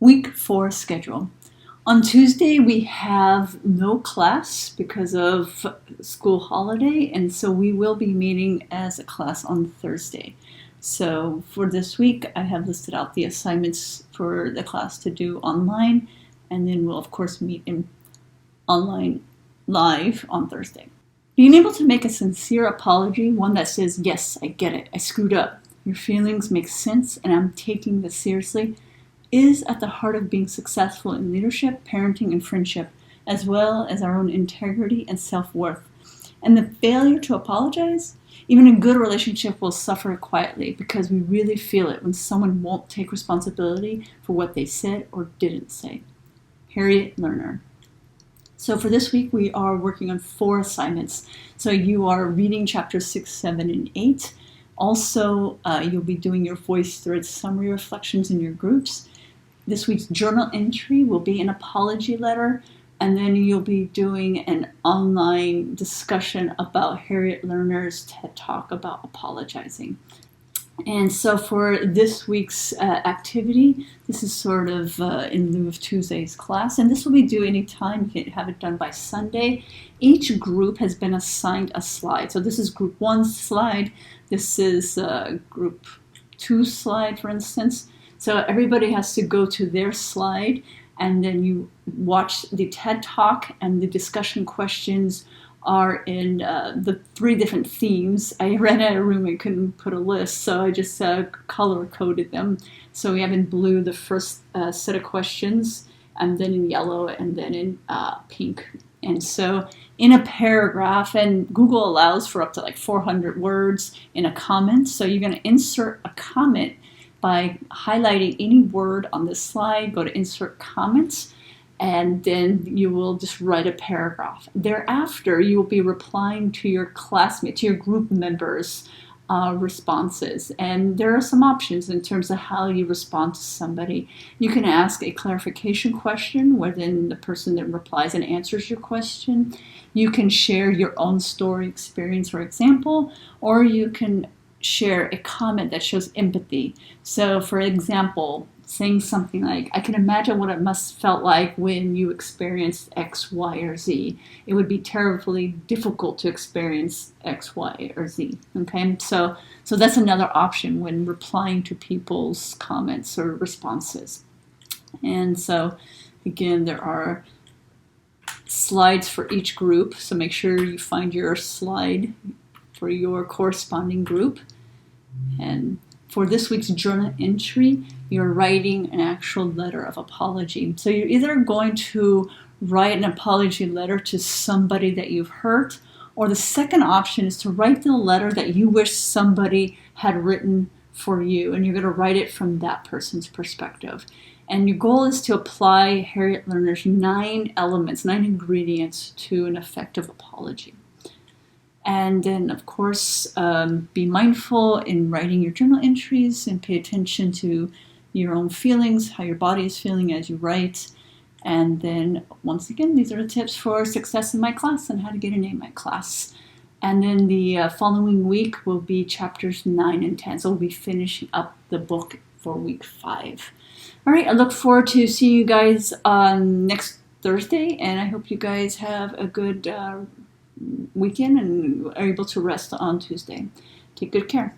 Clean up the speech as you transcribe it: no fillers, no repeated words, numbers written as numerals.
Week 4 schedule. On Tuesday, we have no class because of school holiday, and so we will be meeting as a class on Thursday. So for this week, I have listed out the assignments for the class to do online, and then we'll of course meet in online live on Thursday. Being able to make a sincere apology, one that says, yes, I get it, I screwed up, your feelings make sense, and I'm taking this seriously, is at the heart of being successful in leadership, parenting, and friendship, as well as our own integrity and self-worth. And the failure to apologize, even a good relationship will suffer quietly because we really feel it when someone won't take responsibility for what they said or didn't say. Harriet Lerner. So for this week, we are working on 4 assignments. So you are reading chapters 6, 7, and 8. Also, you'll be doing your VoiceThread summary reflections in your groups. This week's journal entry will be an apology letter, and then you'll be doing an online discussion about Harriet Lerner's TED Talk about apologizing. And so for this week's activity, this is sort of in lieu of Tuesday's class, and this will be due anytime. You can have it done by Sunday. Each group has been assigned a slide. So this is group 1 slide. This is group 2 slide, for instance. So everybody has to go to their slide, and then you watch the TED Talk, and the discussion questions are in the 3 different themes. I ran out of room and couldn't put a list, so I just color-coded them. So we have in blue the first set of questions, and then in yellow, and then in pink. And so in a paragraph, and Google allows for up to like 400 words in a comment, so you're going to insert a comment by highlighting any word on this slide, go to Insert Comments, and then you will just write a paragraph. Thereafter, you will be replying to your classmates, to your group members' responses. And there are some options in terms of how you respond to somebody. You can ask a clarification question, where then the person that replies and answers your question. You can share your own story, experience, or example, or you can share a comment that shows empathy. So for example, saying something like, I can imagine what it must felt like when you experienced X, Y, or Z. It would be terribly difficult to experience X, Y, or Z. Okay, so that's another option when replying to people's comments or responses. And so again, there are slides for each group, so make sure you find your slide for your corresponding group. And for this week's journal entry, you're writing an actual letter of apology. So you're either going to write an apology letter to somebody that you've hurt, or the second option is to write the letter that you wish somebody had written for you, and you're going to write it from that person's perspective. And your goal is to apply Harriet Lerner's 9 elements, 9 ingredients to an effective apology. And then, of course, be mindful in writing your journal entries and pay attention to your own feelings, how your body is feeling as you write. And then, once again, these are the tips for success in my class and how to get an A in my class. And then the following week will be chapters 9 and 10. So we'll be finishing up the book for week 5. All right, I look forward to seeing you guys on next Thursday, and I hope you guys have a good weekend and are able to rest on Tuesday. Take good care.